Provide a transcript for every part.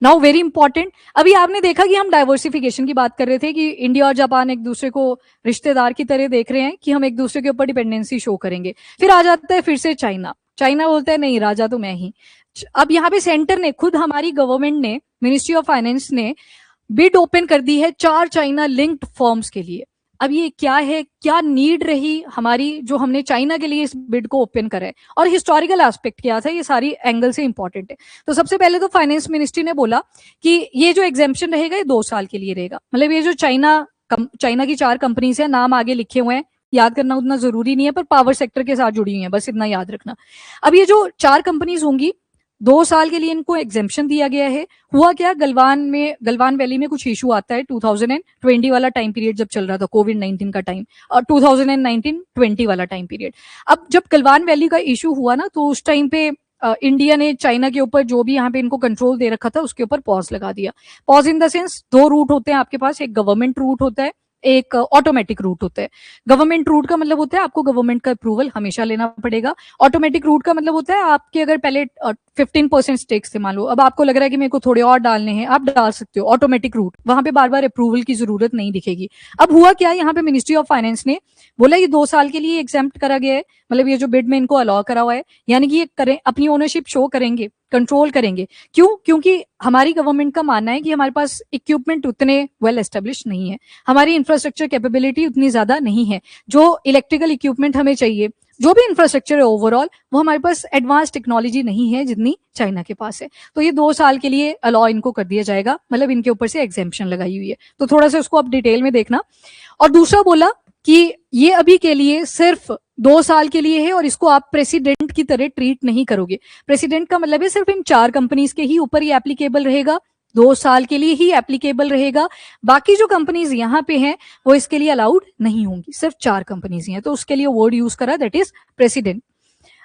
Now very important, अभी आपने देखा कि हम डाइवर्सिफिकेशन की बात कर रहे थे कि इंडिया और जापान एक दूसरे को रिश्तेदार की तरह देख रहे हैं कि हम एक दूसरे के ऊपर डिपेंडेंसी शो करेंगे। फिर आ जाता है फिर से चाइना, चाइना बोलता है नहीं राजा तो मैं ही। अब यहाँ पे सेंटर ने खुद, हमारी गवर्नमेंट ने, मिनिस्ट्री ऑफ फाइनेंस ने बिड ओपन कर दी है 4 चाइना लिंक्ड फर्म्स के लिए। अब ये क्या है, क्या नीड रही हमारी जो हमने चाइना के लिए इस बिड को ओपन करा है, और हिस्टोरिकल एस्पेक्ट क्या था, ये सारी एंगल से इंपॉर्टेंट है। तो सबसे पहले तो फाइनेंस मिनिस्ट्री ने बोला कि ये जो एग्जेम्पशन रहेगा ये 2 साल के लिए रहेगा। मतलब ये जो चाइना की 4 कंपनीज है, नाम आगे लिखे हुए हैं, याद करना उतना जरूरी नहीं है, पर पावर सेक्टर के साथ जुड़ी हुई है, बस इतना याद रखना। अब ये जो 4 कंपनीज होंगी, 2 साल के लिए इनको एग्जेम्पशन दिया गया है। हुआ क्या, गलवान वैली में कुछ इशू आता है 2020 वाला टाइम पीरियड जब चल रहा था, कोविड-19 का टाइम, और 2019-20 वाला टाइम पीरियड। अब जब गलवान वैली का इशू हुआ ना, तो उस टाइम पे इंडिया ने चाइना के ऊपर जो भी यहाँ पे इनको कंट्रोल दे रखा था उसके ऊपर पॉज लगा दिया। Pause in the sense, 2 root होते हैं आपके पास, एक गवर्नमेंट रूट होता है, एक ऑटोमेटिक रूट होता है। गवर्नमेंट रूट का मतलब होता है आपको गवर्नमेंट का अप्रूवल हमेशा लेना पड़ेगा। ऑटोमेटिक रूट का मतलब होता है आपके अगर पहले 15% स्टेक्स थे मान लो, अब आपको लग रहा है कि मेरे को थोड़े और डालने हैं, आप डाल सकते हो। ऑटोमेटिक रूट, वहां पे बार बार अप्रूवल की जरूरत नहीं दिखेगी। अब हुआ क्या, यहाँ पे मिनिस्ट्री ऑफ फाइनेंस ने बोला ये 2 साल के लिए एग्जेम्प्ट करा गया है, मतलब ये जो बिड में इनको अलाउ करा हुआ है, यानी कि ये करें अपनी ओनरशिप शो करेंगे, कंट्रोल करेंगे। क्यों? क्योंकि हमारी गवर्नमेंट का मानना है कि हमारे पास इक्विपमेंट उतने वेल एस्टेब्लिश नहीं है, हमारी इंफ्रास्ट्रक्चर कैपेबिलिटी उतनी ज्यादा नहीं है। जो इलेक्ट्रिकल इक्विपमेंट हमें चाहिए, जो भी इंफ्रास्ट्रक्चर है ओवरऑल, वो हमारे पास एडवांस टेक्नोलॉजी नहीं है जितनी चाइना के पास है। तो ये 2 साल के लिए अलाउ इनको कर दिया जाएगा, मतलब इनके ऊपर से एग्जेम्पशन लगाई हुई है। तो थोड़ा सा उसको आप डिटेल में देखना। और दूसरा बोला कि ये अभी के लिए सिर्फ 2 साल के लिए है, और इसको आप प्रेसिडेंट की तरह ट्रीट नहीं करोगे। प्रेसिडेंट का मतलब है सिर्फ इन 4 कंपनीज के ही ऊपर ये एप्लीकेबल रहेगा, 2 साल के लिए ही एप्लीकेबल रहेगा। बाकी जो कंपनीज यहाँ पे हैं वो इसके लिए अलाउड नहीं होंगी, सिर्फ 4 कंपनीज ही हैं, तो उसके लिए वर्ड यूज करा, दैट इज प्रेसिडेंट।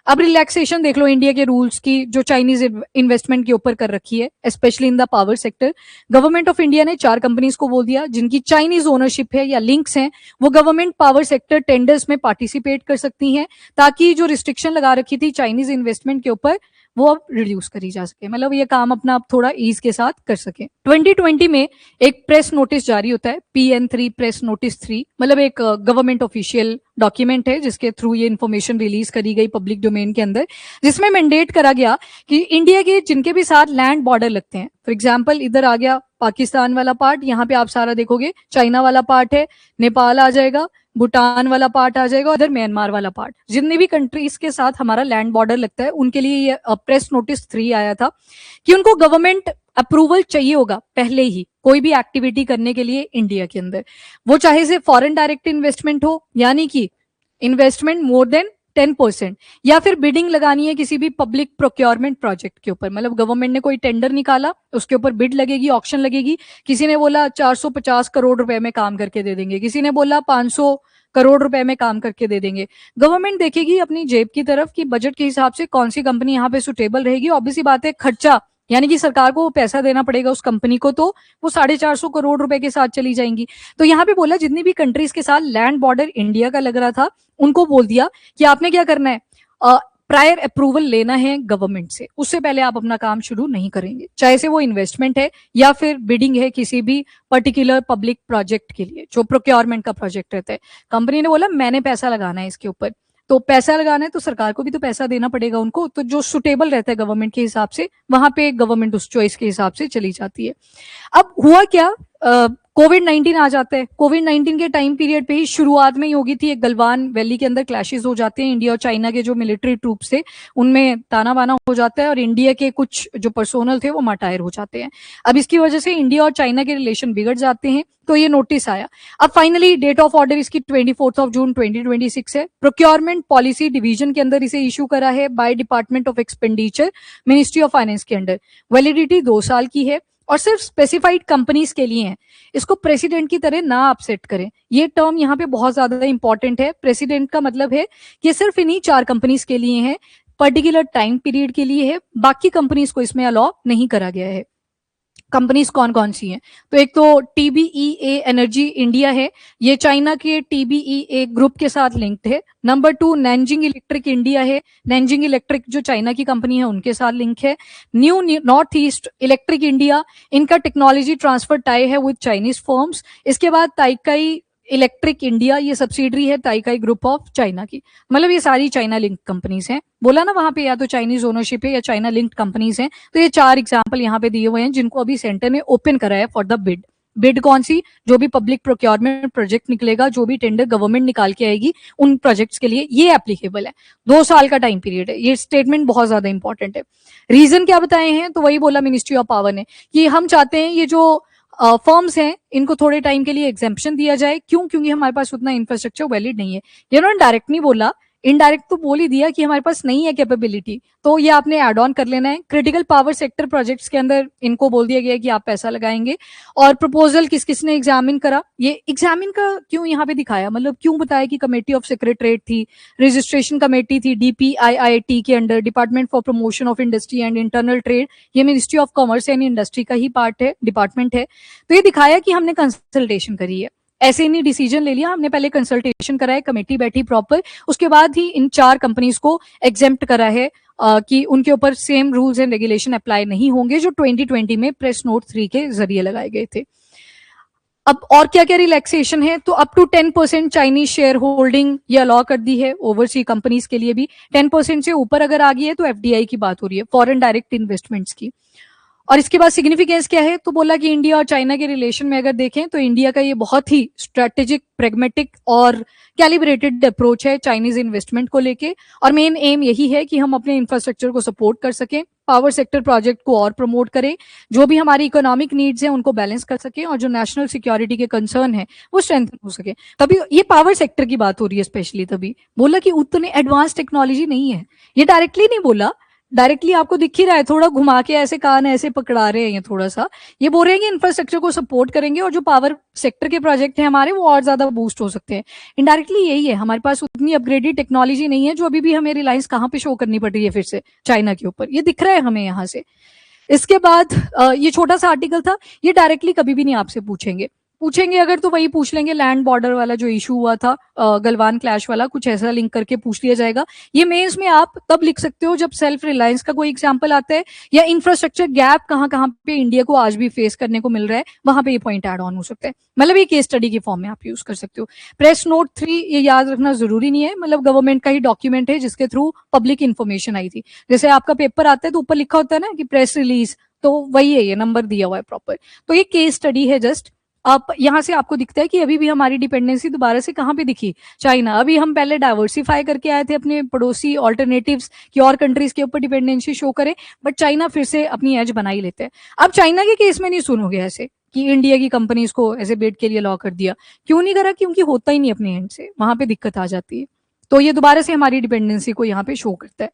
अब रिलैक्सेशन देख लो इंडिया के रूल्स की जो चाइनीज इन्वेस्टमेंट के ऊपर कर रखी है, specially in the power sector. Government of India ने 4 कंपनीज को बोल दिया जिनकी चाइनीज ओनरशिप है या लिंक्स हैं, वो गवर्नमेंट पावर सेक्टर टेंडर्स में पार्टिसिपेट कर सकती हैं, ताकि जो रिस्ट्रिक्शन लगा रखी थी चाइनीज इन्वेस्टमेंट के ऊपर वो अब रिड्यूस करी जा सके, मतलब ये काम अपना अब थोड़ा ईज के साथ कर सके। 2020 में एक प्रेस नोटिस जारी होता है, PN3 प्रेस नोटिस 3, मतलब एक गवर्नमेंट ऑफिशियल डॉक्यूमेंट है जिसके थ्रू ये इन्फॉर्मेशन रिलीज करी गई पब्लिक डोमेन के अंदर, जिसमें मैंडेट करा गया कि इंडिया के जिनके भी साथ लैंड बॉर्डर लगते हैं, फॉर एग्जाम्पल इधर आ गया पाकिस्तान वाला पार्ट, यहाँ पे आप सारा देखोगे चाइना वाला पार्ट है, नेपाल आ जाएगा, भूटान वाला पार्ट आ जाएगा, उधर म्यांमार वाला पार्ट, जितने भी कंट्रीज के साथ हमारा लैंड बॉर्डर लगता है उनके लिए ये प्रेस नोटिस 3 आया था कि उनको गवर्नमेंट अप्रूवल चाहिए होगा पहले ही कोई भी एक्टिविटी करने के लिए इंडिया के अंदर, वो चाहे से फॉरेन डायरेक्ट इन्वेस्टमेंट हो, यानी कि इन्वेस्टमेंट मोर देन 10%, या फिर बिडिंग लगानी है किसी भी पब्लिक प्रोक्योरमेंट प्रोजेक्ट के ऊपर, मतलब गवर्नमेंट ने कोई टेंडर निकाला, उसके ऊपर बिड लगेगी, ऑक्शन लगेगी, किसी ने बोला 450 करोड़ रुपए में काम करके दे देंगे, किसी ने बोला 500 करोड़ रुपए में काम करके दे देंगे। गवर्नमेंट देखेगी अपनी जेब की तरफ कि बजट के हिसाब से कौन सी कंपनी यहाँ पे सुटेबल रहेगी। ऑब्वियसली बात है, खर्चा यानी कि सरकार को पैसा देना पड़ेगा उस कंपनी को, तो वो 450 करोड़ रुपए के साथ चली जाएंगी। तो यहाँ पे बोला जितनी भी कंट्रीज के साथ लैंड बॉर्डर इंडिया का लग रहा था उनको बोल दिया कि आपने क्या करना है, प्रायर अप्रूवल लेना है गवर्नमेंट से, उससे पहले आप अपना काम शुरू नहीं करेंगे, चाहे से वो इन्वेस्टमेंट है या फिर बिडिंग है किसी भी पर्टिकुलर पब्लिक प्रोजेक्ट के लिए जो प्रोक्योरमेंट का प्रोजेक्ट रहता है। कंपनी ने बोला मैंने पैसा लगाना है इसके ऊपर, तो पैसा लगाना है तो सरकार को भी तो पैसा देना पड़ेगा उनको, तो जो सुटेबल रहता है गवर्नमेंट के हिसाब से वहां पे गवर्नमेंट उस चॉइस के हिसाब से चली जाती है। अब हुआ क्या, कोविड-19 आ जाता है। कोविड-19 के टाइम पीरियड पे ही शुरुआत में ही होगी थी, एक गलवान वैली के अंदर क्लैशेस हो जाते हैं, इंडिया और चाइना के जो मिलिट्री ट्रूप्स थे उनमें ताना बाना हो जाता है और इंडिया के कुछ जो पर्सोनल थे वो मार्टायर हो जाते हैं। अब इसकी वजह से इंडिया और चाइना के रिलेशन बिगड़ जाते हैं, तो ये नोटिस आया। अब फाइनली डेट ऑफ ऑर्डर इसकी 24 जून 2026 है। प्रोक्योरमेंट पॉलिसी डिवीजन के अंदर इसे इशू करा है by department of expenditure, ministry of finance के अंडर। वैलिडिटी 2 साल की है और सिर्फ स्पेसिफाइड कंपनीज के लिए है। इसको प्रेसिडेंट की तरह ना आप सेट करें, ये टर्म यहाँ पे बहुत ज्यादा इंपॉर्टेंट है। प्रेसिडेंट का मतलब है कि सिर्फ इन्हीं 4 कंपनीज के लिए है, पर्टिकुलर टाइम पीरियड के लिए है, बाकी कंपनीज को इसमें अलाउ नहीं करा गया है। कंपनीज कौन कौन सी हैं। तो एक तो TBEA एनर्जी इंडिया है, ये चाइना के TBEA ग्रुप के साथ लिंक्ड है। नंबर 2 नैनजिंग इलेक्ट्रिक इंडिया है, नैनजिंग इलेक्ट्रिक जो चाइना की कंपनी है उनके साथ लिंक है। New north east electric India, इनका टेक्नोलॉजी ट्रांसफर टाई है विद चाइनीज फर्म्स। इसके बाद ताइकाई इलेक्ट्रिक इंडिया, ये सब्सिडरी है ताइकाई ग्रुप ऑफ चाइना की। मतलब ये सारी चाइना लिंक कंपनीज हैं। बोला ना वहां पे या तो चाइनीज ओनरशिप है या चाइना लिंक्ड कंपनीज हैं। तो ये 4 एग्जांपल यहाँ पे दिए हुए हैं जिनको अभी सेंटर ने ओपन करा है फॉर द बिड। बिड कौन सी? जो भी पब्लिक प्रोक्योरमेंट प्रोजेक्ट निकलेगा, जो भी टेंडर गवर्नमेंट निकाल के आएगी उन प्रोजेक्ट्स के लिए ये एप्लीकेबल है। 2 साल का टाइम पीरियड है। ये स्टेटमेंट बहुत ज्यादा इंपॉर्टेंट है। रीजन क्या बताए हैं? तो वही बोला मिनिस्ट्री ऑफ पावर ने कि हम चाहते हैं ये जो फर्म्स हैं इनको थोड़े टाइम के लिए एग्जेम्पशन दिया जाए। क्यों? क्योंकि हमारे पास उतना इंफ्रास्ट्रक्चर वैलिड नहीं है। ये उन्होंने डायरेक्ट नहीं बोला, इनडायरेक्ट तो बोल ही दिया कि हमारे पास नहीं है कैपेबिलिटी। तो ये आपने एड ऑन कर लेना है। क्रिटिकल पावर सेक्टर प्रोजेक्ट्स के अंदर इनको बोल दिया गया है कि आप पैसा लगाएंगे। और प्रपोजल किस किस ने एग्जामिन करा, ये एग्जामिन का क्यों यहाँ पे दिखाया, मतलब क्यों बताया कि कमेटी ऑफ सेक्रेटरीट थी, रजिस्ट्रेशन कमेटी थी DPIIT के under, department for promotion of industry and internal trade, ये ministry of commerce and industry का ही पार्ट है, डिपार्टमेंट है। तो ये दिखाया कि हमने कंसल्टेशन करी है, ऐसे ही नहीं डिसीजन ले लिया, हमने पहले कंसल्टेशन करा है, कमेटी बैठी प्रॉपर, उसके बाद ही इन 4 कंपनीज को एग्जेम्प्ट करा है कि उनके ऊपर same rules and regulation apply नहीं होंगे जो 2020 में प्रेस नोट 3 के जरिए लगाए गए थे। अब और क्या क्या रिलैक्सेशन है? तो up to 10% Chinese share holding ये अलाउ कर दी है ओवरसी कंपनीज के लिए भी। 10% से ऊपर अगर आ गई है तो FDI की बात हो रही है, फॉरेन डायरेक्ट इन्वेस्टमेंट्स की। और इसके बाद सिग्निफिकेंस क्या है? तो बोला कि इंडिया और चाइना के रिलेशन में अगर देखें तो इंडिया का ये बहुत ही स्ट्रेटेजिक, प्रेगमेटिक और कैलिब्रेटेड अप्रोच है चाइनीज इन्वेस्टमेंट को लेके। और मेन एम यही है कि हम अपने इंफ्रास्ट्रक्चर को सपोर्ट कर सकें, पावर सेक्टर प्रोजेक्ट को और प्रमोट करें, जो भी हमारी इकोनॉमिक नीड्स हैं उनको बैलेंस कर सकें, और जो नेशनल सिक्योरिटी के कंसर्न है वो स्ट्रेंथन हो सके। तभी ये पावर सेक्टर की बात हो रही है स्पेशली। तभी बोला कि उतने एडवांस टेक्नोलॉजी नहीं है, ये डायरेक्टली नहीं बोला, डायरेक्टली आपको दिख ही रहा है, थोड़ा घुमा के ऐसे कान ऐसे पकड़ा रहे हैं ये थोड़ा सा। ये बोल रहे हैं कि इंफ्रास्ट्रक्चर को सपोर्ट करेंगे और जो पावर सेक्टर के प्रोजेक्ट हैं हमारे वो और ज्यादा बूस्ट हो सकते हैं। इनडायरेक्टली यही है, हमारे पास उतनी अपग्रेडेड टेक्नोलॉजी नहीं है जो अभी भी हमें रिलायंस कहाँ पे शो करनी पड़ रही है फिर से चाइना के ऊपर, ये दिख रहा है हमें यहाँ से। इसके बाद ये छोटा सा आर्टिकल था, ये डायरेक्टली कभी भी नहीं आपसे पूछेंगे अगर तो वही पूछ लेंगे लैंड बॉर्डर वाला जो इशू हुआ था, गलवान क्लैश वाला, कुछ ऐसा लिंक करके पूछ लिया जाएगा। ये मेंस में आप तब लिख सकते हो जब सेल्फ रिलायंस का कोई एग्जांपल आता है या इंफ्रास्ट्रक्चर गैप कहाँ कहाँ पे इंडिया को आज भी फेस करने को मिल रहा है, वहां पे ये पॉइंट ऐड ऑन हो सकता है। मतलब ये केस स्टडी के फॉर्म में आप यूज कर सकते हो। प्रेस नोट 3 ये याद रखना जरूरी नहीं है, मतलब गवर्नमेंट का ही डॉक्यूमेंट है जिसके थ्रू पब्लिक इन्फॉर्मेशन आई थी। जैसे आपका पेपर आता है तो ऊपर लिखा होता है ना कि प्रेस रिलीज, तो वही है, ये नंबर दिया हुआ है प्रॉपर। तो ये केस स्टडी है जस्ट। अब यहाँ से आपको दिखता है कि अभी भी हमारी डिपेंडेंसी दोबारा से कहाँ पे दिखी, चाइना। अभी हम पहले डाइवर्सिफाई करके आए थे अपने पड़ोसी ऑल्टरनेटिव्स की और कंट्रीज के ऊपर डिपेंडेंसी शो करें, बट चाइना फिर से अपनी एज बना ही लेते हैं। अब चाइना के केस में नहीं सुनोगे ऐसे कि इंडिया की कंपनीज को ऐसे बिड के लिए लॉ कर दिया। क्यों नहीं करा? क्योंकि होता ही नहीं अपने एंड से, वहां पे दिक्कत आ जाती है। तो ये दोबारा से हमारी डिपेंडेंसी को यहाँ पे शो करता है।